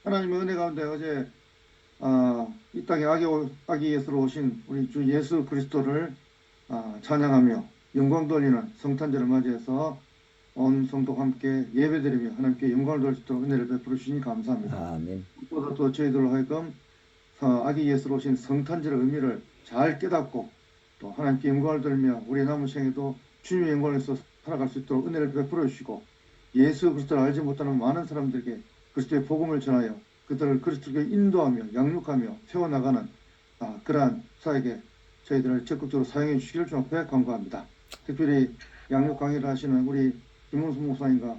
하나님의 은혜 가운데 어제 이 땅에 아기 예수로 오신 우리 주 예수 그리스도를 찬양하며 영광 돌리는 성탄절을 맞이해서 온 성도와 함께 예배드리며 하나님께 영광을 돌릴 수 있도록 은혜를 베풀어 주시니 감사합니다. 아멘. 또 저희들로 하여금 아기 예수로 오신 성탄절의 의미를 잘 깨닫고 또 하나님께 영광을 돌리며 우리의 남은 생에도 주님의 영광에서 살아갈 수 있도록 은혜를 베풀어 주시고 예수 그리스도를 알지 못하는 많은 사람들에게 그리스도의 복음을 전하여 그들을 그리스도께 인도하며 양육하며 세워나가는 그러한 사역에 저희들을 적극적으로 사용해 주시기를 주 앞에 간구합니다. 특별히 양육 강의를 하시는 우리 김문수 목사님과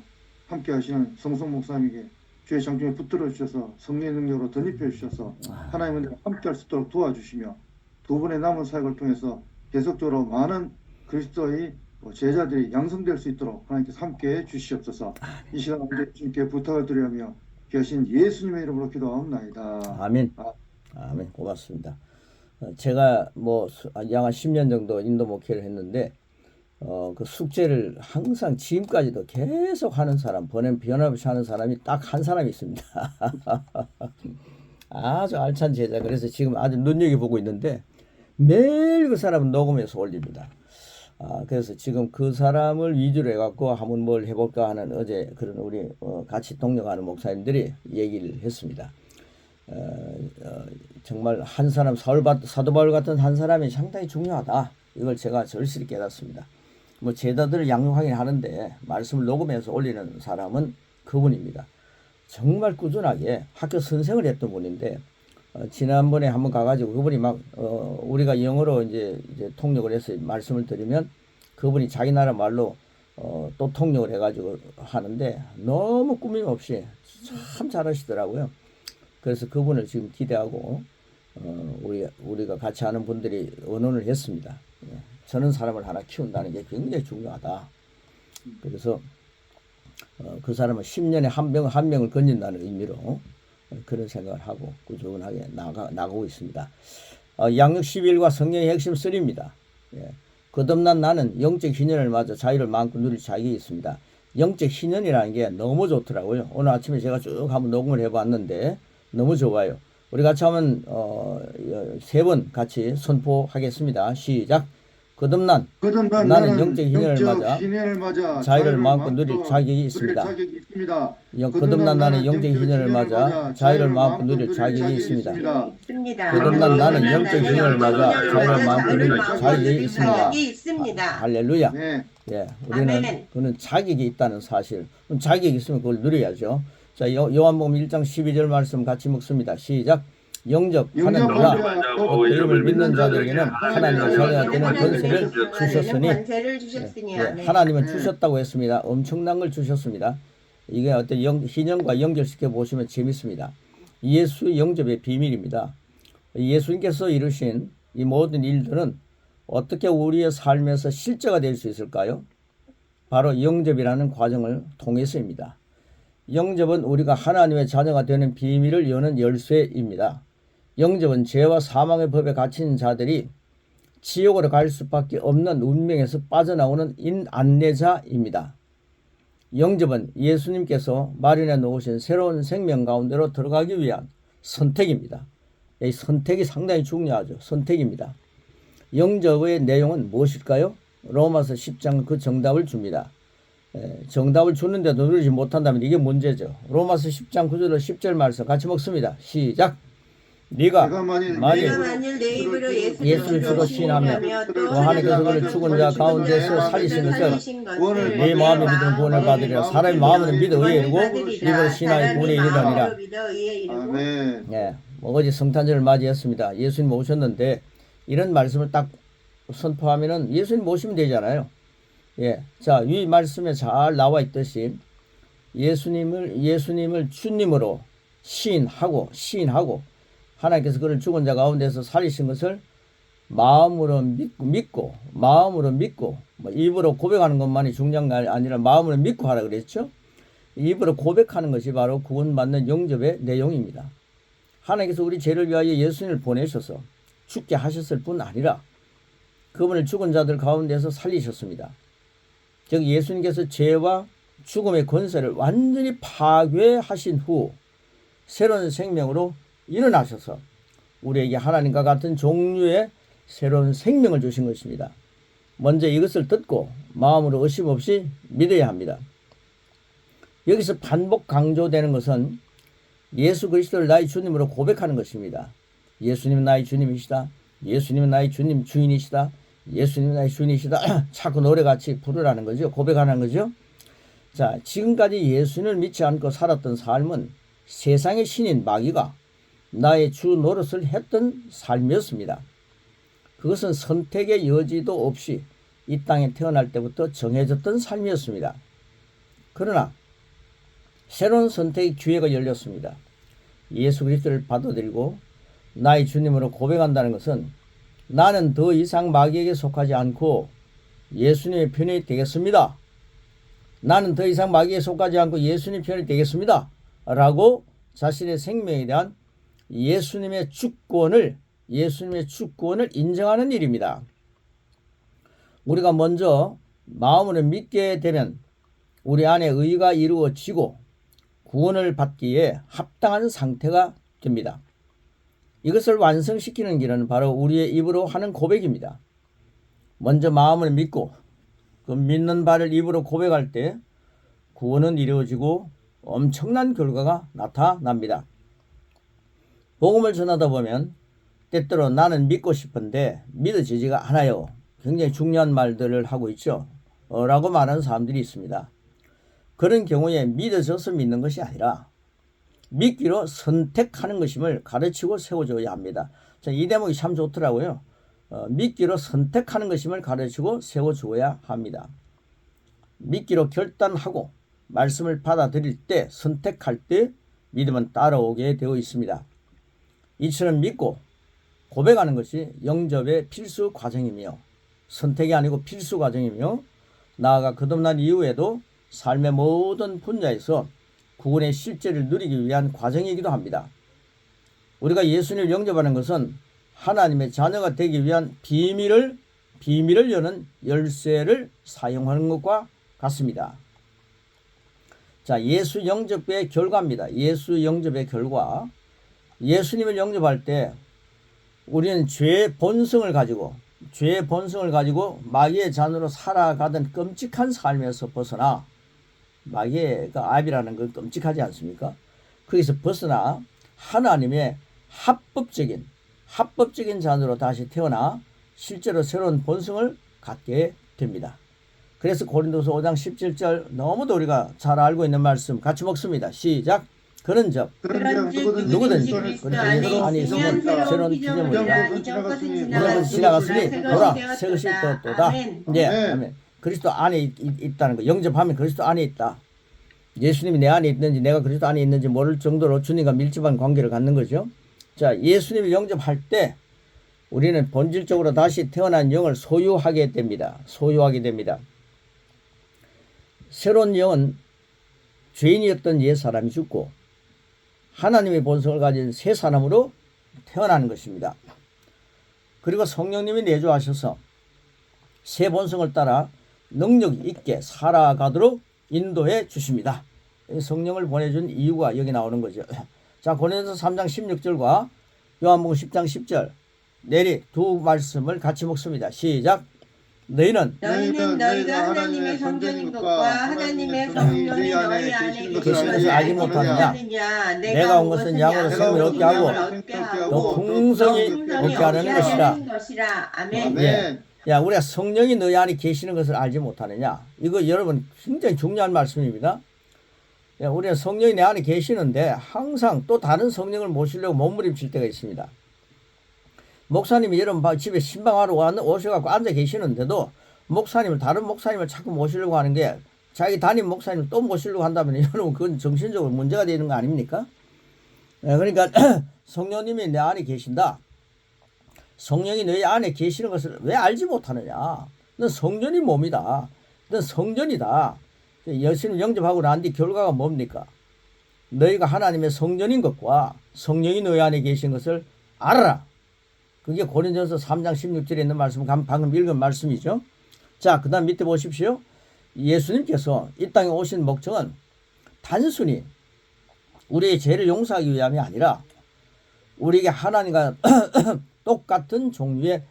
함께 하시는 성성 목사님에게 주의 장중에 붙들어 주셔서 성령의 능력으로 덧입혀 주셔서 하나님의 은혜를 함께 할 수 있도록 도와주시며 두 분의 남은 사역을 통해서 계속적으로 많은 그리스도의 제자들이 양성될 수 있도록 하나님께서 함께 해 주시옵소서. 이 시간 언제 주님께 부탁을 드리며 귀하신 예수님의 이름으로 기도하옵나이다. 아멘. 아멘. 고맙습니다. 제가 약 10년 정도 인도 목회를 했는데 그 숙제를 항상 지금까지도 계속 하는 사람, 변함없이 하는 사람이 딱 한 사람이 있습니다. 아주 알찬 제자. 그래서 지금 아주 눈여겨보고 있는데 매일 그 사람은 녹음해서 올립니다. 그래서 지금 그 사람을 위주로 해갖고 한번 뭘 해볼까 하는 어제 그런 우리 같이 동력하는 목사님들이 얘기를 했습니다. 정말 한 사람 사도 바울 같은 한 사람이 상당히 중요하다. 이걸 제가 절실히 깨닫습니다. 제자들을 양육하긴 하는데 말씀을 녹음해서 올리는 사람은 그분입니다. 정말 꾸준하게 학교 선생을 했던 분인데 지난번에 한번 가가지고 그분이 우리가 영어로 이제 통역을 해서 말씀을 드리면 그분이 자기 나라 말로 또 통역을 해가지고 하는데 너무 꾸밈없이 참 잘하시더라고요. 그래서 그분을 지금 기대하고 우리가 같이 하는 분들이 의논을 했습니다. 저는 사람을 하나 키운다는 게 굉장히 중요하다. 그래서 그 사람은 10년에 한 명을 건진다는 의미로 그런 생각을 하고 꾸준하게 나가고 있습니다. 양육 11과 성령의 핵심 3입니다. 거듭난 나는 영적 희년을 맞아 자유를 마음껏 누릴 자격이 있습니다. 영적 희년이라는 게 너무 좋더라고요. 오늘 아침에 제가 쭉 한번 녹음을 해봤는데 너무 좋아요. 우리 같이 하면 3번 같이 선포하겠습니다. 시작. 거듭난 나는 영적 희년을 맞아 자유를 마음껏 누릴 자격이 있습니다. 거듭난 나는 영적 희년을 맞아 자유를 마음껏 누릴 자격이 있습니다. 거듭난 나는 영적 희년을 맞아 자유를 마음껏 누릴 자격이 있습니다. 할렐루야. 예, 우리는 그는 자격이 있다는 사실. 자격이 있으면 그걸 누려야죠. 자, 요한복음 1장 12절 말씀 같이 먹습니다. 시작. 영접하는 자와 그 이름을 믿는 자들에게는 하나님의 자녀가 되는 권세를 주셨으니 하나님은 주셨다고 했습니다. 엄청난 걸 주셨습니다. 이게 어떤 희년과 연결시켜 보시면 재밌습니다. 예수 영접의 비밀입니다. 예수님께서 이루신 이 모든 일들은 어떻게 우리의 삶에서 실제가 될 수 있을까요? 바로 영접이라는 과정을 통해서입니다. 영접은 우리가 하나님의 자녀가 되는 비밀을 여는 열쇠입니다. 영접은 죄와 사망의 법에 갇힌 자들이 지옥으로 갈 수밖에 없는 운명에서 빠져나오는 안내자입니다. 영접은 예수님께서 마련해 놓으신 새로운 생명 가운데로 들어가기 위한 선택입니다. 이 선택이 상당히 중요하죠. 선택입니다. 영접의 내용은 무엇일까요? 로마서 10장 그 정답을 줍니다. 정답을 주는데도 누리지 못한다면 이게 문제죠. 로마서 10장 9절 10절 말씀 같이 먹습니다. 시작. 네가 만일 내 입으로 예수를 주로 시인하며 또 하나님께서 그를 죽은 자 가운데서 살리신 것을 내 마음에 믿으면 구원을 받으리라. 사람의 마음은 믿어 의에 이르고 입으로 시인하여 구원에 이르리라. 아멘. 어제 성탄절을 맞이했습니다. 예수님 오셨는데 이런 말씀을 딱 선포하면은 예수님 모시면 되잖아요. 자, 이 말씀에 잘 나와 있듯이 예수님을 주님으로 시인하고 하나님께서 그를 죽은 자 가운데서 살리신 것을 마음으로 믿고 입으로 고백하는 것만이 중요한 게 아니라 마음으로 믿고 하라 그랬죠. 입으로 고백하는 것이 바로 구원받는 영접의 내용입니다. 하나님께서 우리 죄를 위하여 예수님을 보내셔서 죽게 하셨을 뿐 아니라 그분을 죽은 자들 가운데서 살리셨습니다. 즉 예수님께서 죄와 죽음의 권세를 완전히 파괴하신 후 새로운 생명으로 일어나셔서 우리에게 하나님과 같은 종류의 새로운 생명을 주신 것입니다. 먼저 이것을 듣고 마음으로 의심 없이 믿어야 합니다. 여기서 반복 강조되는 것은 예수 그리스도를 나의 주님으로 고백하는 것입니다. 예수님은 나의 주님이시다. 예수님은 나의 주님 주인이시다. 예수님은 나의 주인이시다. 자꾸 노래같이 부르라는 거죠. 고백하는 거죠. 자, 지금까지 예수님을 믿지 않고 살았던 삶은 세상의 신인 마귀가 나의 주 노릇을 했던 삶이었습니다. 그것은 선택의 여지도 없이 이 땅에 태어날 때부터 정해졌던 삶이었습니다. 그러나 새로운 선택의 기회가 열렸습니다. 예수 그리스도를 받아들이고 나의 주님으로 고백한다는 것은 나는 더 이상 마귀에게 속하지 않고 예수님의 편이 되겠습니다. 나는 더 이상 마귀에 속하지 않고 예수님 편이 되겠습니다. 라고 자신의 생명에 대한 예수님의 주권을 인정하는 일입니다. 우리가 먼저 마음으로 믿게 되면 우리 안에 의가 이루어지고 구원을 받기에 합당한 상태가 됩니다. 이것을 완성시키는 길은 바로 우리의 입으로 하는 고백입니다. 먼저 마음을 믿고 그 믿는 바를 입으로 고백할 때 구원은 이루어지고 엄청난 결과가 나타납니다. 복음을 전하다 보면 때때로 나는 믿고 싶은데 믿어지지가 않아요. 굉장히 중요한 말들을 하고 있죠. 라고 말하는 사람들이 있습니다. 그런 경우에 믿어져서 믿는 것이 아니라 믿기로 선택하는 것임을 가르치고 세워줘야 합니다. 이 대목이 참 좋더라고요. 믿기로 선택하는 것임을 가르치고 세워줘야 합니다. 믿기로 결단하고 말씀을 받아들일 때, 선택할 때 믿음은 따라오게 되어 있습니다. 이처럼 믿고 고백하는 것이 영접의 필수 과정이며 선택이 아니고 필수 과정이며 나아가 거듭난 이후에도 삶의 모든 분야에서 구원의 실제를 누리기 위한 과정이기도 합니다. 우리가 예수님을 영접하는 것은 하나님의 자녀가 되기 위한 비밀을 여는 열쇠를 사용하는 것과 같습니다. 자, 예수 영접의 결과입니다. 예수 영접의 결과. 예수님을 영접할 때 우리는 죄의 본성을 가지고 마귀의 잔으로 살아가던 끔찍한 삶에서 벗어나, 마귀가 압이라는 건 끔찍하지 않습니까? 거기서 벗어나 하나님의 합법적인 잔으로 다시 태어나 실제로 새로운 본성을 갖게 됩니다. 그래서 고린도서 5장 17절 너무도 우리가 잘 알고 있는 말씀 같이 먹습니다. 시작. 그런즉 누구든지 그리스도 안에 있으면 새로운 피조물이라. 이전 것이 지나갔으니 보라 새 것이 되었도다. 네, 아멘. 그리스도 안에 있다는 거, 영접하면 그리스도 안에 있다. 예수님이 내 안에 있는지 내가 그리스도 안에 있는지 모를 정도로 주님과 밀접한 관계를 갖는 거죠. 자, 예수님을 영접할 때 우리는 본질적으로 다시 태어난 영을 소유하게 됩니다. 새로운 영은 죄인이었던 옛 사람이 죽고 하나님의 본성을 가진 새 사람으로 태어나는 것입니다. 그리고 성령님이 내주하셔서 새 본성을 따라 능력 있게 살아가도록 인도해 주십니다. 성령을 보내준 이유가 여기 나오는 거죠. 자, 고린도서 3장 16절과 요한복음 10장 10절 내리 두 말씀을 같이 먹습니다. 시작. 너희는 너희가 하나님의 성전인 것과 하나님의 성령이 너희 안에 계신 것을 알지 못하느냐? 내가 온 것은 양으로 생명을 얻게 하고 또 풍성히 얻게 하려는 것이라. 아멘. 예. 야, 우리가 성령이 너희 안에 계시는 것을 알지 못하느냐? 이거 여러분 굉장히 중요한 말씀입니다. 야, 우리가 성령이 내 안에 계시는데 항상 또 다른 성령을 모시려고 몸부림칠 때가 있습니다. 목사님이 여러분 집에 신방하러 오셔갖고 앉아 계시는데도 다른 목사님을 자꾸 모시려고 하는 게 자기 담임 목사님을 또 모시려고 한다면 여러분 그건 정신적으로 문제가 되는 거 아닙니까? 그러니까 성령님이 내 안에 계신다. 성령이 너희 안에 계시는 것을 왜 알지 못하느냐? 넌 성전이 몸이다. 넌 성전이다. 예수님 영접하고 난 뒤 결과가 뭡니까? 너희가 하나님의 성전인 것과 성령이 너희 안에 계신 것을 알아라. 그게 고린도서 3장 16절에 있는 말씀, 방금 읽은 말씀이죠. 자, 그 다음 밑에 보십시오. 예수님께서 이 땅에 오신 목적은 단순히 우리의 죄를 용서하기 위함이 아니라 우리에게 하나님과 똑같은 종류의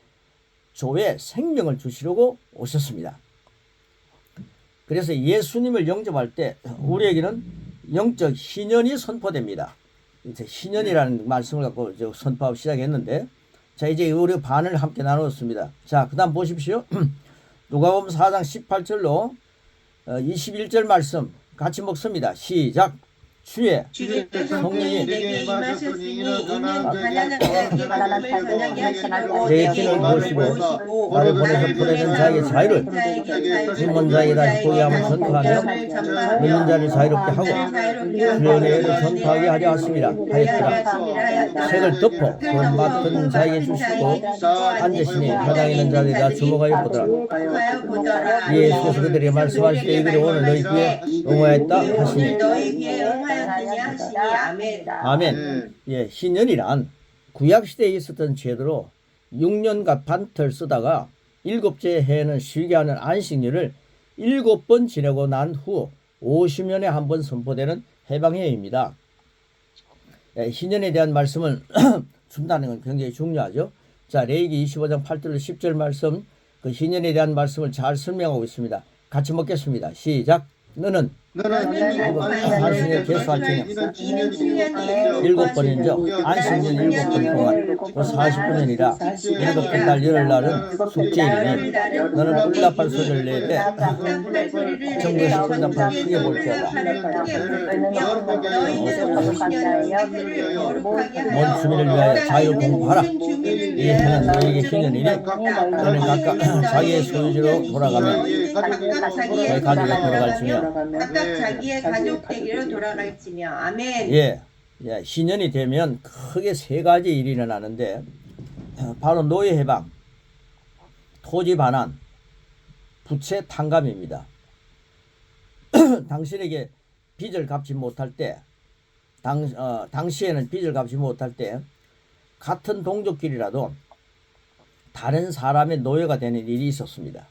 조의 생명을 주시려고 오셨습니다. 그래서 예수님을 영접할 때 우리에게는 영적 희년이 선포됩니다. 이제 희년이라는 말씀을 갖고 선포하고 시작했는데, 자, 이제 우리 반을 함께 나누었습니다. 자, 그 다음 보십시오. 누가복음 4장 18절로 21절 말씀 같이 먹습니다. 시작. 주의 성령이 내게 임하셨으니 이는 가난한 자에게 복음을 전하게 하시고 내 피를 보시고 나를 보내서 보내는 자에게 자유를 빈먼 자에게 다시 보게 하면 전파하며 믿는 자를 자유롭게 하고 주의 은혜를 전파하게 하려 하십니다. 하였더라. 색을 덮어 돈 맡은 자에게 주시고 앉으시니 마당에 있는 자들이 다 주목하여 보더라. 이에 예수께서 그들에게 말씀하실 때 이들이 오늘 너희 귀에 응하였다 하시니. 아멘. 예, 희년이란 구약시대에 있었던 제도로 6년간 반틀 쓰다가 7째 해에는 쉬게 하는 안식일을 7번 지내고 난 후 50년에 한 번 선포되는 해방해입니다. 예, 희년에 대한 말씀을 준다는 건 굉장히 중요하죠. 자, 레위기 25장 8절로 10절 말씀, 그 희년에 대한 말씀을 잘 설명하고 있습니다. 같이 먹겠습니다. 시작. 너는 안식일 개수할지니 7번인죠. 안식일 7번 동안 40분이니라 7번 달 열흘날은 숙제일이니 너는 뿔나팔 소리를 내되 정부에서 뿔나팔 크게 볼지어다. 먼 주민을 위하여 자유 공부하라. 이 해는 너에게 희년이니 너는 각각 자기의 소유지로 돌아가며 내 가족에 돌아갈지며 자기의 가족에게로 돌아갈지며. 아멘. 예, 예, 희년이 되면 크게 세 가지 일이 일어나는데 바로 노예 해방, 토지 반환, 부채 탕감입니다. 당신에게 빚을 갚지 못할 때, 당시에는 빚을 갚지 못할 때 같은 동족끼리라도 다른 사람의 노예가 되는 일이 있었습니다.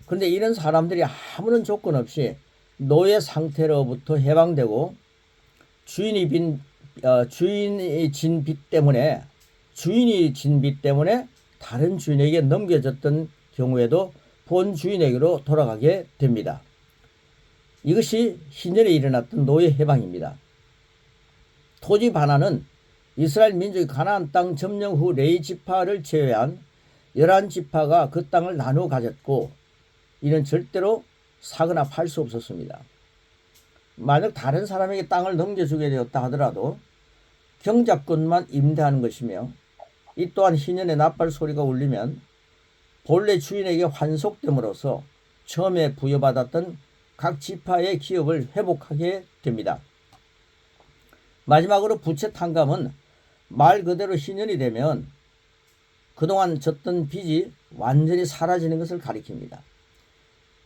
그런데 이런 사람들이 아무런 조건 없이 노예 상태로부터 해방되고 주인이 진 빚 때문에 다른 주인에게 넘겨졌던 경우에도 본 주인에게로 돌아가게 됩니다. 이것이 희년에 일어났던 노예 해방입니다. 토지 반환은 이스라엘 민족이 가나안 땅 점령 후 레위 지파를 제외한 11지파가 그 땅을 나누어 가졌고 이는 절대로 사거나 팔 수 없었습니다. 만약 다른 사람에게 땅을 넘겨주게 되었다 하더라도 경작권만 임대하는 것이며 이 또한 희년의 나팔 소리가 울리면 본래 주인에게 환속됨으로써 처음에 부여받았던 각 지파의 기업을 회복하게 됩니다. 마지막으로 부채 탕감은 말 그대로 희년이 되면 그동안 졌던 빚이 완전히 사라지는 것을 가리킵니다.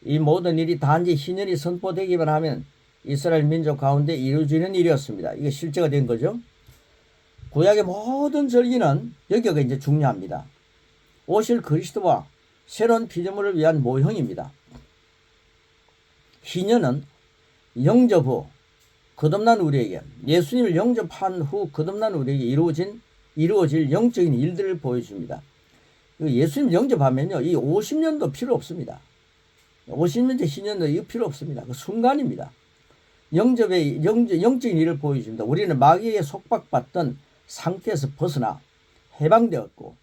이 모든 일이 단지 희년이 선포되기만 하면 이스라엘 민족 가운데 이루어지는 일이었습니다. 이게 실제가 된 거죠. 구약의 모든 절기는 여기가 이제 중요합니다. 오실 그리스도와 새로운 피조물을 위한 모형입니다. 희년은 영접 후 거듭난 우리에게, 예수님을 영접한 후 거듭난 우리에게 이루어질 영적인 일들을 보여줍니다. 예수님 영접하면요, 이 50년도 필요 없습니다. 50년째 희년도 이거 필요 없습니다. 그 순간입니다. 영적인 일을 보여줍니다. 우리는 마귀에게 속박받던 상태에서 벗어나 해방되었고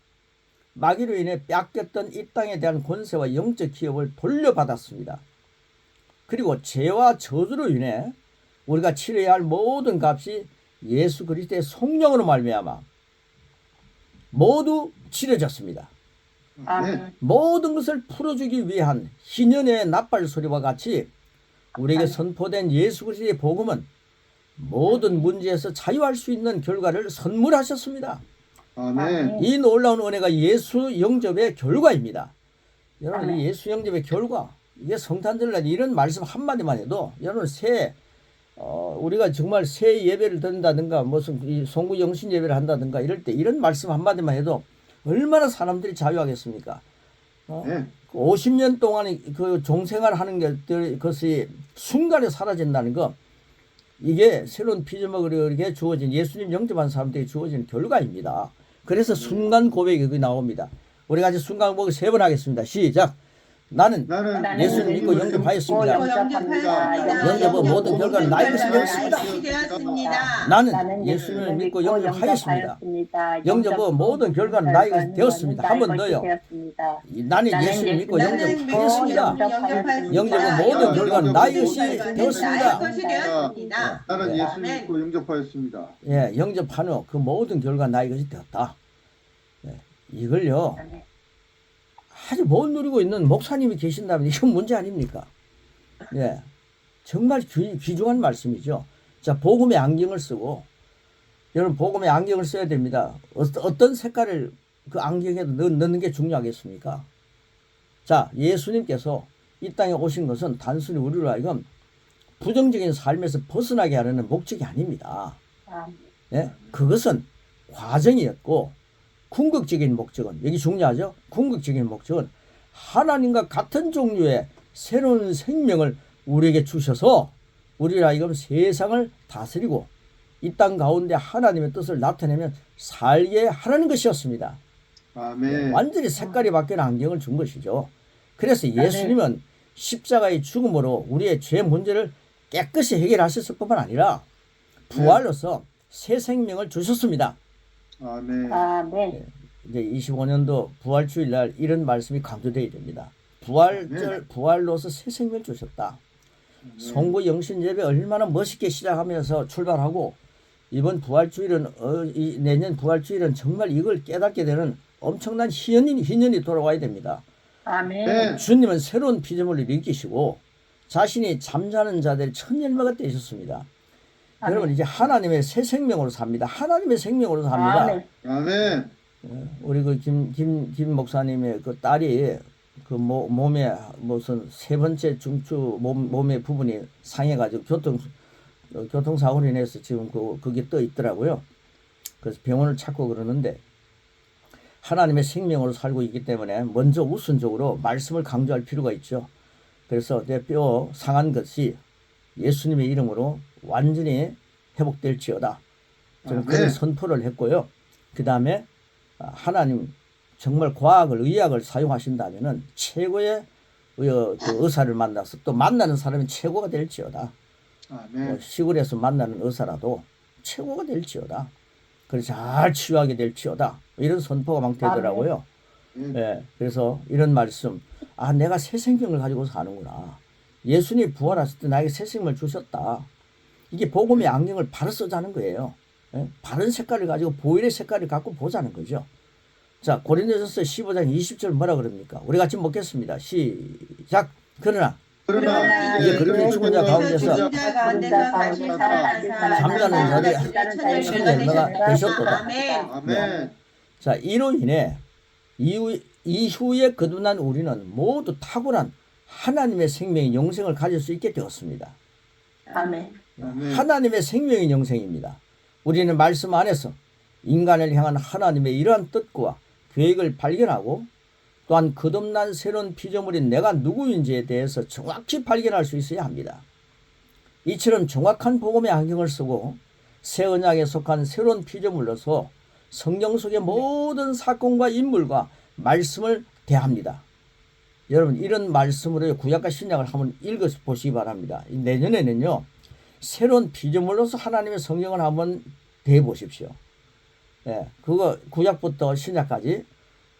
마귀로 인해 뺏겼던 이 땅에 대한 권세와 영적 기업을 돌려받았습니다. 그리고 죄와 저주로 인해 우리가 치러야 할 모든 값이 예수 그리스도의 성령으로 말미암아 모두 치러졌습니다. 모든 것을 풀어주기 위한 희년의 나팔 소리와 같이 우리에게 선포된 예수 그리스도의 복음은 모든 문제에서 자유할 수 있는 결과를 선물하셨습니다. 아멘. 이 놀라운 은혜가 예수 영접의 결과입니다. 여러분, 이 예수 영접의 결과, 이게 성탄절날 이런 말씀 한마디만 해도 여러분 우리가 정말 새 예배를 드린다든가 무슨 송구 영신 예배를 한다든가 이럴 때 이런 말씀 한마디만 해도 얼마나 사람들이 자유하겠습니까? 50년 동안 그 종생활 하는 것이 순간에 사라진다는 거, 이게 새로운 피조물에게 주어진 예수님 영접한 사람들에게 주어진 결과입니다. 그래서 순간 고백이 여기 나옵니다. 우리 같이 순간 고백 3번 하겠습니다. 시작. 나는 예수를 믿고 영접하였습니다. 영접은 모든 결과는 나의 것이 되었습니다. 나는 예수를 믿고 영접하였습니다. 영접은 모든 결과는 나의 것이 되었습니다. 한 번 더요. 나는 예수를 믿고 영접하였습니다. 영접은 모든 결과는 나의 것이 되었습니다. 나는 예수 믿고 영접하였습니다. 예, 영접한 후 그 모든 결과 나의 것이 되었다. 예, 이걸요. 아주 못 누리고 있는 목사님이 계신다면 이건 문제 아닙니까? 예, 정말 귀중한 말씀이죠. 자, 복음의 안경을 쓰고, 여러분 복음의 안경을 써야 됩니다. 어떤 색깔을 그 안경에 넣는 게 중요하겠습니까? 자, 예수님께서 이 땅에 오신 것은 단순히 우리로 하여금 부정적인 삶에서 벗어나게 하려는 목적이 아닙니다. 예, 그것은 과정이었고, 궁극적인 목적은, 여기 중요하죠? 궁극적인 목적은 하나님과 같은 종류의 새로운 생명을 우리에게 주셔서 우리를 하여금 세상을 다스리고 이 땅 가운데 하나님의 뜻을 나타내면 살게 하라는 것이었습니다. 아멘. 완전히 색깔이 바뀐 안경을 준 것이죠. 그래서 예수님은 십자가의 죽음으로 우리의 죄 문제를 깨끗이 해결하셨을 뿐만 아니라 부활로서 새 생명을 주셨습니다. 아멘. 이제 25년도 부활주일 날 이런 말씀이 강조되어야 됩니다. 부활로서 새 생명을 주셨다. 송구 영신 예배 얼마나 멋있게 시작하면서 출발하고 이번 부활주일은 내년 부활주일은 정말 이걸 깨닫게 되는 엄청난 희년이 돌아와야 됩니다. 아멘. 주님은 새로운 피조물을 일으키시고 자신이 잠자는 자들의 첫 열매가 되셨습니다. 여러분 이제 하나님의 새 생명으로 삽니다. 하나님의 생명으로 삽니다. 아멘. 우리 그 김 목사님의 그 딸이 그 몸에 무슨 3번째 중추 몸의 부분이 상해가지고 교통사고로 인해서 지금 그게 떠 있더라고요. 그래서 병원을 찾고 그러는데 하나님의 생명으로 살고 있기 때문에 먼저 우선적으로 말씀을 강조할 필요가 있죠. 그래서 내 뼈 상한 것이 예수님의 이름으로 완전히 회복될지어다. 저는 그런 선포를 했고요. 그 다음에 하나님 정말 과학을 의학을 사용하신다면은 최고의 그 의사를 만나서 또 만나는 사람이 최고가 될지어다. 아멘. 시골에서 만나는 의사라도 최고가 될지어다. 그래서 잘 치유하게 될지어다. 이런 선포가 막 되더라고요. 예, 그래서 이런 말씀. 아, 내가 새 생명을 가지고 사는구나. 예수님이 부활하실 때 나에게 새 생명을 주셨다. 이게 복음의 안경을 바로 쓰자는 거예요. 예? 바른 색깔을 가지고 보일의 색깔을 갖고 보자는 거죠. 자, 고린도전서 15장 20절 뭐라 그럽니까? 우리 같이 먹겠습니다. 시작. 그러나 이제 그림의 죽은 자 가운데서 잠자는 자들이 첫 열매가 되셨도다. 아멘. 자, 이로 인해 이후에 거듭난 우리는 모두 탁월한 하나님의 생명의 영생을 가질 수 있게 되었습니다. 아멘. 하나님의 생명의 영생입니다. 우리는 말씀 안에서 인간을 향한 하나님의 이러한 뜻과 계획을 발견하고 또한 거듭난 새로운 피조물인 내가 누구인지에 대해서 정확히 발견할 수 있어야 합니다. 이처럼 정확한 복음의 안경을 쓰고 새 언약에 속한 새로운 피조물로서 성경 속의 모든 사건과 인물과 말씀을 대합니다. 여러분 이런 말씀으로 구약과 신약을 한번 읽어보시기 바랍니다. 내년에는요 새로운 피조물로서 하나님의 성경을 한번 대해보십시오. 예, 그거 구약부터 신약까지.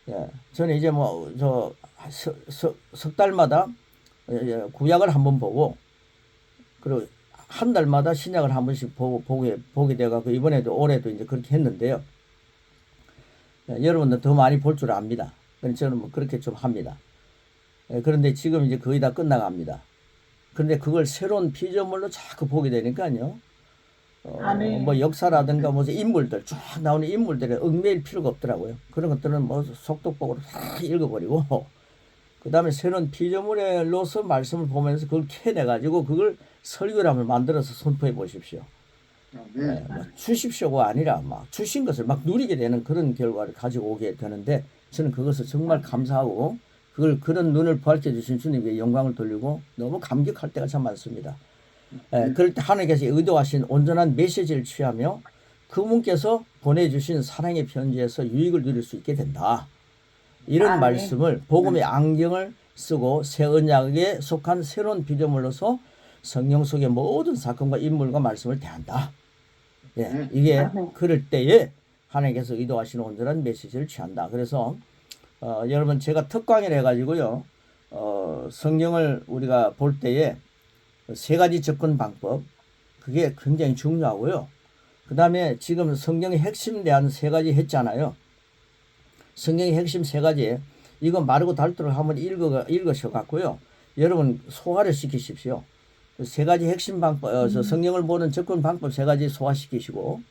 예, 저는 이제 석 달마다 구약을 한번 보고 그리고 한 달마다 신약을 한 번씩 보게 돼가지고 이번에도 올해도 이제 그렇게 했는데요. 예, 여러분들 더 많이 볼 줄 압니다. 저는 뭐 그렇게 좀 합니다. 예, 그런데 지금 이제 거의 다 끝나갑니다. 그런데 그걸 새로운 피조물로 자꾸 보게 되니까요. 뭐 역사라든가 무슨 인물들 쭉 나오는 인물들에 얽매일 필요가 없더라고요. 그런 것들은 뭐 속독복으로 다 읽어버리고 그 다음에 새로운 피조물로서 말씀을 보면서 그걸 캐내가지고 그걸 설교를 한번 만들어서 선포해 보십시오. 네, 뭐 주십시오가 아니라 막 주신 것을 막 누리게 되는 그런 결과를 가지고 오게 되는데 저는 그것을 정말 감사하고 그런 눈을 밝혀 주신 주님께 영광을 돌리고 너무 감격할 때가 참 많습니다. 그럴 때 하나님께서 의도하신 온전한 메시지를 취하며 그분께서 보내주신 사랑의 편지에서 유익을 누릴 수 있게 된다. 이런 아멘. 말씀을 복음의 안경을 쓰고 새 언약에 속한 새로운 피조물로서 성경 속의 모든 사건과 인물과 말씀을 대한다. 예, 이게 아멘. 그럴 때에 하나님께서 의도하시는 온전한 메시지를 취한다. 그래서 여러분 제가 특강을 해가지고요. 성경을 우리가 볼 때에 세 가지 접근 방법 그게 굉장히 중요하고요. 그 다음에 지금 성경의 핵심 대한 세 가지 했잖아요. 성경의 핵심 세 가지 이거 마르고 닳도록 한번 읽으셔갖고요. 여러분 소화를 시키십시오. 세 가지 핵심 방법, 성경을 보는 접근 방법 세 가지 소화시키시고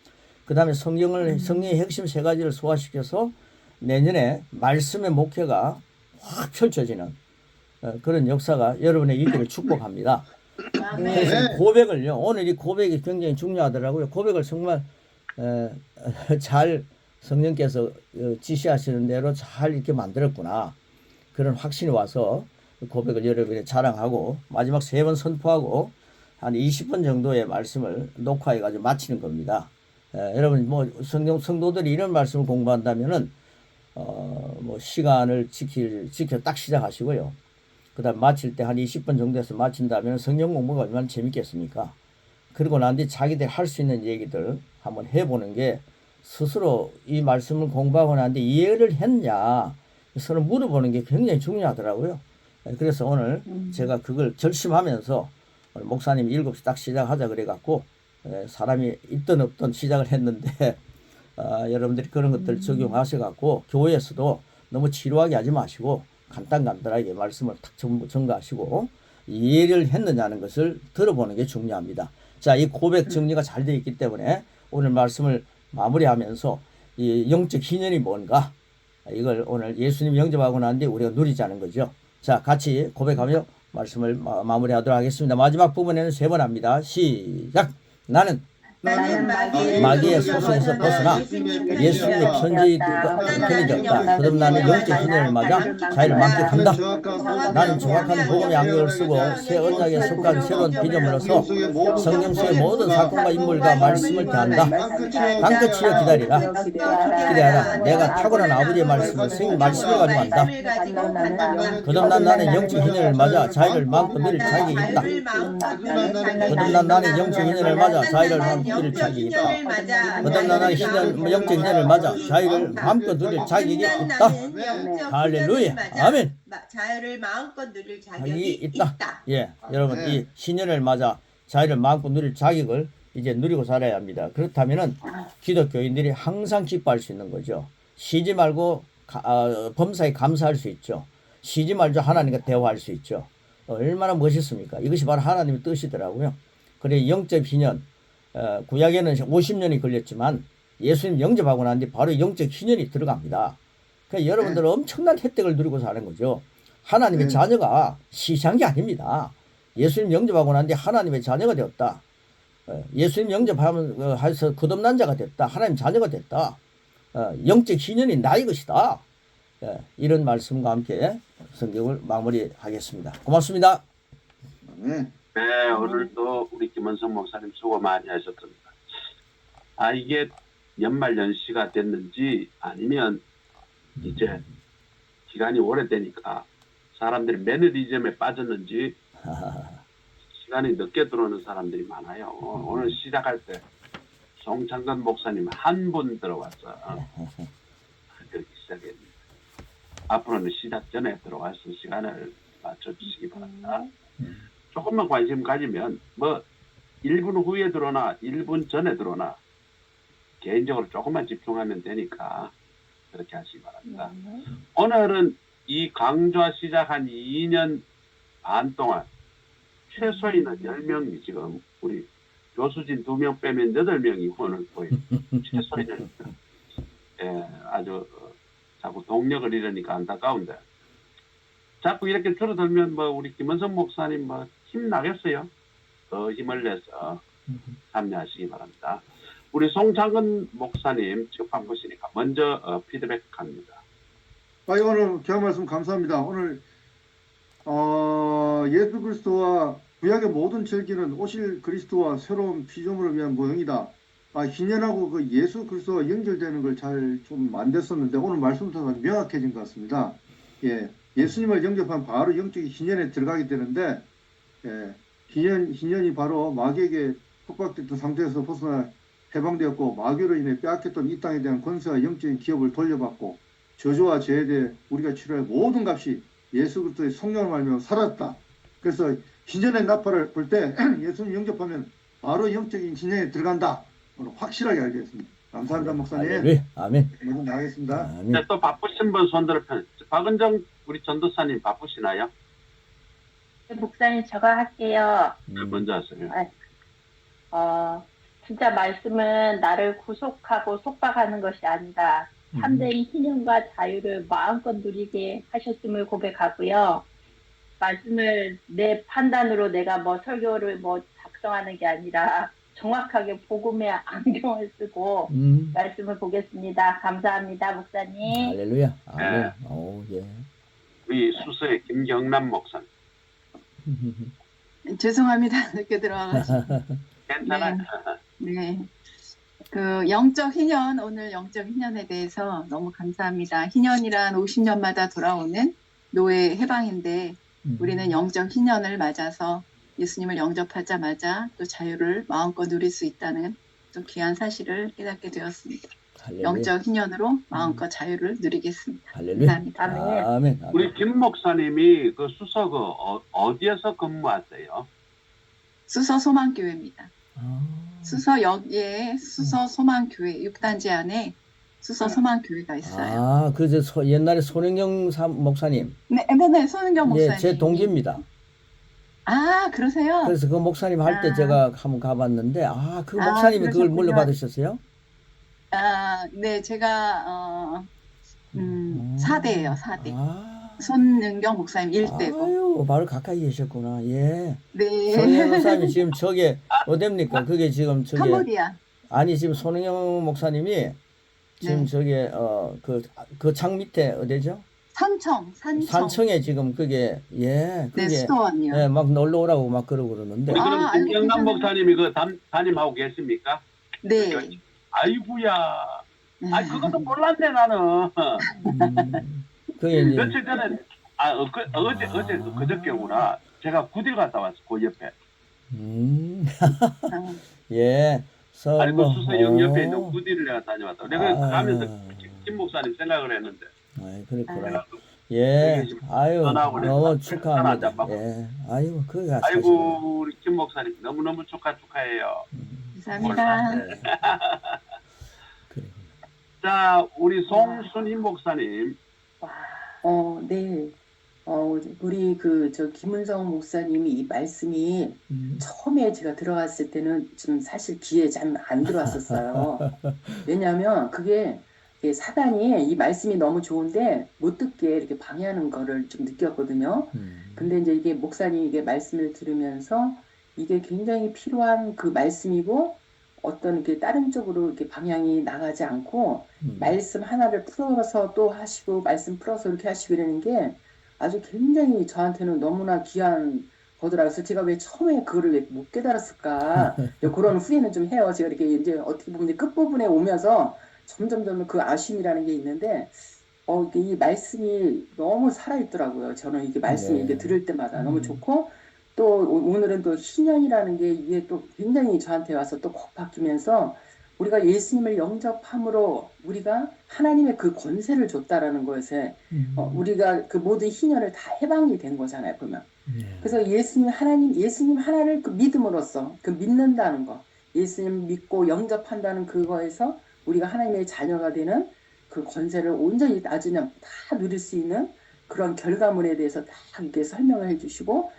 그 다음에 성경의 핵심 세 가지를 소화시켜서 내년에 말씀의 목회가 확 펼쳐지는 그런 역사가 여러분의 있기를 축복합니다. 그래서 고백을요. 오늘 이 고백이 굉장히 중요하더라고요. 고백을 정말 잘 성령께서 지시하시는 대로 잘 이렇게 만들었구나. 그런 확신이 와서 고백을 여러분이 자랑하고 마지막 3번 선포하고 한 20분 정도의 말씀을 녹화해가지고 마치는 겁니다. 여러분 뭐 성도들이 이런 말씀을 공부한다면은 뭐 시간을 지켜 딱 시작하시고요. 그 다음 마칠 때 한 20분 정도에서 마친다면 성경 공부가 얼마나 재밌겠습니까? 그리고 난 뒤 자기들 할 수 있는 얘기들 한번 해보는 게 스스로 이 말씀을 공부하고 난 뒤 이해를 했냐 서로 물어보는 게 굉장히 중요하더라고요. 그래서 오늘 제가 그걸 결심하면서 오늘 목사님 7시 딱 시작하자 그래갖고 사람이 있든 없든 시작을 했는데 여러분들이 그런 것들 적용하셔갖고 교회에서도 너무 지루하게 하지 마시고 간단하게 말씀을 탁 전가하시고 이해를 했느냐는 것을 들어보는 게 중요합니다. 자, 이 고백 정리가 잘 되어 있기 때문에 오늘 말씀을 마무리하면서 이 영적 희년이 뭔가 이걸 오늘 예수님 영접하고 난 뒤에 우리가 누리자는 거죠. 자, 같이 고백하며 말씀을 마무리하도록 하겠습니다. 마지막 부분에는 3번 합니다. 시작. 나는 마귀의 소속에서 벗어나 예수님의 편이 되었다. 그럼 나는 영적 희년을 맞아 자유를 만끽한다. 나는 정확한 복음의 안경을 쓰고 새 언약에 속한 새로운 피조물로서 성경 속의 모든 사건과 인물과 말씀을 대한다. 방긋 치어 기다리라. 내가 탁월한 아버지의 말씀을 가지고 간다. 그럼 나는 영적 희년을 맞아 자유를 마음껏 누릴 자격이 있다. 그럼 나는 영적 희년을 맞아 자유를 마음껏 누릴 자격이 있다. 그럼 나는 영적 희년을 맞아 자유를 마음껏 누릴 자격이 있다. 할렐루야. 아멘. 자유를 마음껏 누릴 자격이 있다. 있다. 예, 여러분 이 신년을 맞아 자유를 마음껏 누릴 자격을 이제 누리고 살아야 합니다. 그렇다면은 기독교인들이 항상 기뻐할 수 있는 거죠. 쉬지 말고 범사에 감사할 수 있죠. 쉬지 말죠. 하나님과 대화할 수 있죠. 얼마나 멋있습니까? 이것이 바로 하나님의 뜻이더라고요. 그래 영적 희년 구약에는 50년이 걸렸지만 예수님 영접하고 난 뒤 바로 영적 희년이 들어갑니다. 그러니까 여러분들은 엄청난 혜택을 누리고 사는 거죠. 하나님의 자녀가 시시한 게 아닙니다. 예수님 영접하고 난 뒤 하나님의 자녀가 되었다. 예수님 영접하면서 거듭난 자가 됐다. 하나님 자녀가 됐다. 영적 희년이 나의 것이다. 이런 말씀과 함께 성경을 마무리하겠습니다. 고맙습니다. 네. 네, 오늘도 우리 김원성 목사님 수고 많이 하셨습니다. 이게 연말 연시가 됐는지 아니면 이제 기간이 오래되니까 사람들이 매너리즘에 빠졌는지 시간이 늦게 들어오는 사람들이 많아요. 오늘 시작할 때 송창근 목사님 한 분 들어왔어. 그렇게 시작했습니다. 앞으로는 시작 전에 들어와서 시간을 맞춰주시기 바랍니다. 조금만 관심 가지면 뭐 1분 후에 들어오나 1분 전에 들어오나 개인적으로 조금만 집중하면 되니까 그렇게 하시기 바랍니다. 오늘은 이 강좌 시작한 2년 반 동안 최소인은 10명이 지금 우리 교수진 2명 빼면 8명이 오늘 거의 최소인은 아주 자꾸 동력을 잃으니까 안타까운데 자꾸 이렇게 줄어들면 뭐 우리 김원성 목사님 뭐 힘나겠어요. 더 힘을 내서 참여하시기 바랍니다. 우리 송창근 목사님 지금 한 보시니까 먼저 피드백합니다. 오늘 귀한 말씀 감사합니다. 오늘 예수 그리스도와 구약의 모든 절기는 오실 그리스도와 새로운 피조물을 위한 모형이다. 희년하고 그 예수 그리스도와 연결되는 걸 잘 좀 안 됐었는데 오늘 말씀 통해서 명확해진 것 같습니다. 예, 예수님을 영접하면 바로 영적인 희년에 들어가게 되는데 희년이 바로 마귀에게 속박됐던 상태에서 벗어나 해방되었고 마귀로 인해 빼앗겼던 이 땅에 대한 권세와 영적인 기업을 돌려받고 저주와 죄에 대해 우리가 치료할 모든 값이 예수 그리스도의 성령을 말미암아 살았다. 그래서 희년의 나팔을 불 때 예수님 영접하면 바로 영적인 희년에 들어간다. 오늘 확실하게 알겠습니다. 감사합니다, 목사님. 할렐루야. 아멘. 모두 나가겠습니다. 아멘. 네, 또 바쁘신 분 손들어 편. 박은정 우리 전도사님 바쁘시나요? 목사님 제가 할게요. 먼저 하세요. 진짜 말씀은 나를 구속하고 속박하는 것이 아니다. 참된 희년과 자유를 마음껏 누리게 하셨음을 고백하고요. 말씀을 내 판단으로 내가 뭐 설교를 뭐 작성하는 게 아니라 정확하게 복음의 안경을 쓰고 말씀을 보겠습니다. 감사합니다, 목사님. 할렐루야. 아멘. 네. 오, 예. 우리 수서의 김경남 목사님. 죄송합니다. 늦게 들어와가지고. 괜찮아요. 네. 그 영적 희년, 오늘 영적 희년에 대해서 너무 감사합니다. 희년이란 50년마다 돌아오는 노예 해방인데 우리는 영적 희년을 맞아서 예수님을 영접하자마자 또 자유를 마음껏 누릴 수 있다는 또 귀한 사실을 깨닫게 되었습니다. 할렐루야. 영적 희년으로 마음껏 자유를 누리겠습니다. 할렐루야. 감사합니다. 아멘. 아멘. 아멘. 우리 김 목사님이 그 수서 그 어디에서 근무하세요? 수서 소망교회입니다. 아, 수서역에 수서 소망교회 6단지 안에 수서 소망교회가 있어요. 아, 옛날에 손흥경 목사님. 네, 손은경 목사님. 예, 제 동기입니다. 아, 그러세요? 그래서 그 목사님 할 때 아. 제가 한번 가봤는데, 그 아, 목사님이 그걸 그러셨구나. 물려받으셨어요? 네, 제가 4대예요, 4대. 아, 손은경 목사님 1대고. 아유, 바로 가까이 계셨구나. 예. 네. 손흥경 목사님이 지금 저게 어딥니까? 그게 지금 저게 캄보디아. 아니 지금 손흥경 목사님이 지금 네. 저게 그 창 밑에 어디죠? 산청. 산청에 지금 그게 네, 그게 수도원이요. 예, 막 놀러 오라고 막 그러고 그러는데. 우리 그럼 알고 김경남 계시네. 목사님이 그 담임하고 계십니까? 네. 아이고야. 그것도 몰랐네 나는. 그게 이제 며칠 전에 어제 그저께구나. 제가 구딜 갔다 왔어. 그 옆에. 아, 예. 아니 그 수서 역 옆에 있는 오. 구딜을 내가 다녀왔다. 내가 아. 가면서 김 목사님 생각을 했는데. 아이, 그렇구나. 내가 예. 여기 지금 아유, 전화하고 너무 그래서 축하합니다. 전화 안 예. 아유, 그가 사실. 아이고 우리 김 목사님 너무너무 축하해요. 감사합니다. 네. 그래. 자 우리 송순희 목사님. 네. 우리 김은성 목사님이 이 말씀이 처음에 제가 들어갔을 때는 좀 사실 귀에 잘 안 들어왔었어요. 왜냐하면 그게 사단이 이 말씀이 너무 좋은데 못 듣게 이렇게 방해하는 거를 좀 느꼈거든요. 근데 이제 이게 목사님이 이게 말씀을 들으면서 이게 굉장히 필요한 그 말씀이고 어떤 게 다른 쪽으로 이렇게 방향이 나가지 않고 말씀 하나를 풀어서 또 하시고 말씀 풀어서 이렇게 하시고 이러는 게 아주 굉장히 저한테는 너무나 귀한 거더라고요. 그래서 제가 왜 처음에 그거를 왜 못 깨달았을까 그런 후회는 좀 해요. 제가 이렇게 이제 어떻게 보면 이제 끝부분에 오면서 점점 그 아쉬움이라는 게 있는데 이 말씀이 너무 살아있더라고요. 저는 이게 말씀이 네. 이게 들을 때마다 너무 좋고 또 오늘은 또 희년이라는 게 이게 또 굉장히 저한테 와서 또 콕 바뀌면서 우리가 예수님을 영접함으로 우리가 하나님의 그 권세를 줬다라는 것에 우리가 그 모든 희년을 다 해방이 된 거잖아요, 보면. 그래서 예수님 하나를 그 믿음으로써 그 믿는다는 거, 예수님 믿고 영접한다는 그거에서 우리가 하나님의 자녀가 되는 그 권세를 온전히 아주 그냥 다 누릴 수 있는 그런 결과물에 대해서 다 이렇게 설명을 해주시고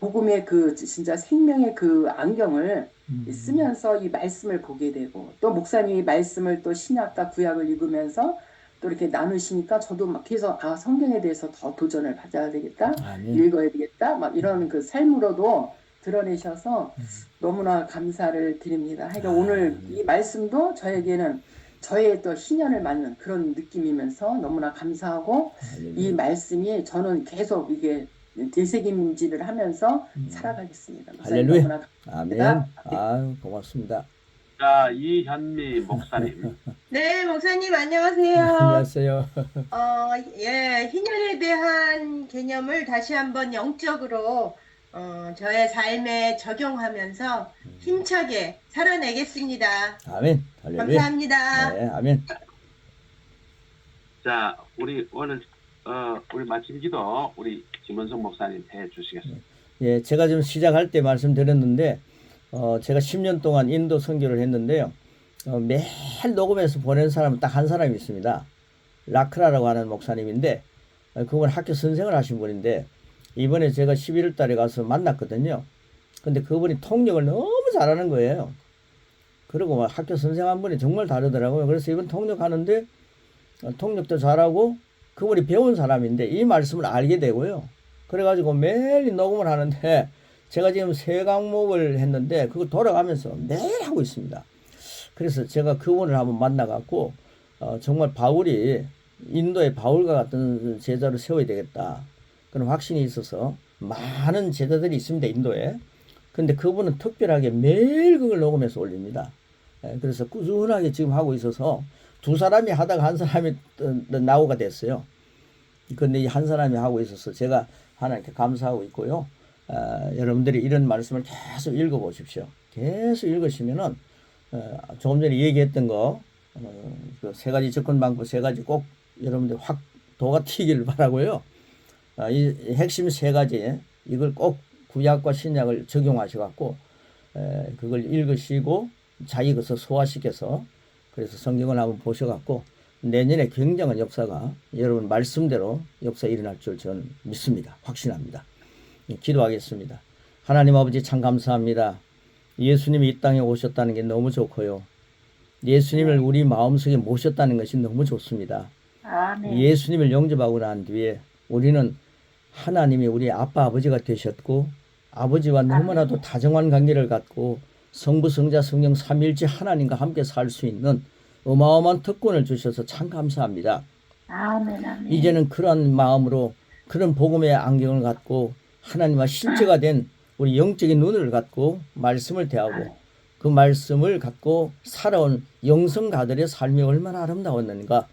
복음의 그 진짜 생명의 그 안경을 쓰면서 이 말씀을 보게 되고 또 목사님이 말씀을 또 신약과 구약을 읽으면서 또 이렇게 나누시니까 저도 막 계속 성경에 대해서 더 도전을 받아야 되겠다, 아멘. 읽어야 되겠다, 막 이런 그 삶으로도 드러내셔서 너무나 감사를 드립니다. 그러니까 오늘 이 말씀도 저에게는 저의 또 희년을 맞는 그런 느낌이면서 너무나 감사하고 이 말씀이 저는 계속 이게 되새김질을 하면서 살아가겠습니다. 목사님 할렐루야. 너무나 아멘. 감사합니다. 아유, 고맙습니다. 자, 이현미 목사님. 네, 목사님 안녕하세요. 안녕하세요. 예, 희년에 대한 개념을 다시 한번 영적으로 저의 삶에 적용하면서 힘차게 살아내겠습니다. 아멘. 할렐루야. 감사합니다. 네, 아멘. 자, 우리 오늘 우리 마침 기도 우리 김원성 목사님 해 주시겠습니다. 예, 제가 지금 시작할 때 말씀드렸는데, 제가 10년 동안 인도 선교를 했는데요. 매일 녹음해서 보낸 사람은 딱 한 사람이 있습니다. 라크라라고 하는 목사님인데, 그분 학교 선생을 하신 분인데, 이번에 제가 11월 달에 가서 만났거든요. 근데 그분이 통역을 너무 잘하는 거예요. 그리고 막 학교 선생 한 분이 정말 다르더라고요. 그래서 이번 통역하는데, 통역도 잘하고, 그분이 배운 사람인데, 이 말씀을 알게 되고요. 그래가지고 매일 녹음을 하는데, 제가 지금 3과목을 했는데, 그거 돌아가면서 매일 하고 있습니다. 그래서 제가 그분을 한번 만나갖고, 정말 바울이 인도의 바울과 같은 제자를 세워야 되겠다. 그런 확신이 있어서 많은 제자들이 있습니다, 인도에. 근데 그분은 특별하게 매일 그걸 녹음해서 올립니다. 그래서 꾸준하게 지금 하고 있어서 두 사람이 하다가 한 사람이 나오가 됐어요. 근데 이 한 사람이 하고 있어서 제가 하나님께 감사하고 있고요. 여러분들이 이런 말씀을 계속 읽어보십시오. 계속 읽으시면은 조금 전에 얘기했던 거, 그 3가지 접근 방법 3가지 꼭 여러분들 확 도가 튀기를 바라고요. 이 핵심 3가지 이걸 꼭 구약과 신약을 적용하셔갖고 그걸 읽으시고 자기 것을 소화시켜서 그래서 성경을 한번 보셔갖고 내년에 굉장한 역사가 여러분 말씀대로 역사 일어날 줄 저는 믿습니다. 확신합니다. 기도하겠습니다. 하나님 아버지 참 감사합니다. 예수님이 이 땅에 오셨다는 게 너무 좋고요. 예수님을 우리 마음속에 모셨다는 것이 너무 좋습니다. 아멘. 예수님을 영접하고 난 뒤에 우리는 하나님이 우리 아빠 아버지가 되셨고 아버지와 너무나도 다정한 관계를 갖고 성부 성자 성령 삼위일체 하나님과 함께 살 수 있는 어마어마한 특권을 주셔서 참 감사합니다. 아멘. 아멘. 이제는 그런 마음으로 그런 복음의 안경을 갖고 하나님과 실제가 된 우리 영적인 눈을 갖고 말씀을 대하고 그 말씀을 갖고 살아온 영성가들의 삶이 얼마나 아름다웠는가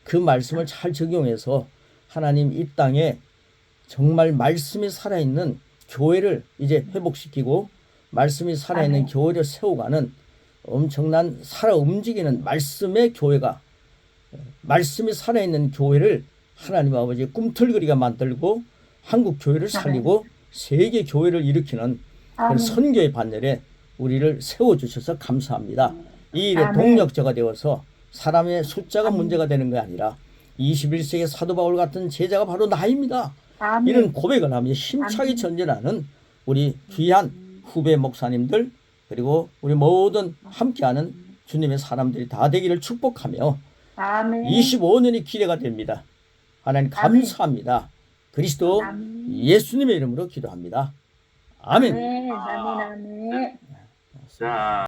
그 말씀을 잘 적용해서 하나님 이 땅에 정말 말씀이 살아있는 교회를 이제 회복시키고 말씀이 살아있는 교회를 세워가는 엄청난 살아 움직이는 말씀의 교회가 말씀이 살아있는 교회를 하나님 아버지의 꿈틀거리가 만들고 한국 교회를 살리고 세계 교회를 일으키는 그런 선교의 반열에 우리를 세워주셔서 감사합니다. 이 일에 동력자가 되어서 사람의 숫자가 문제가 되는 게 아니라 21세기 사도 바울 같은 제자가 바로 나입니다. 이런 고백을 하며 힘차게 전진하는 우리 귀한 후배 목사님들 그리고 우리 모든 함께하는 주님의 사람들이 다 되기를 축복하며 25년이 기대가 됩니다. 하나님 감사합니다. 그리스도 예수님의 이름으로 기도합니다. 아멘. 아멘. 아멘. 아멘. 자,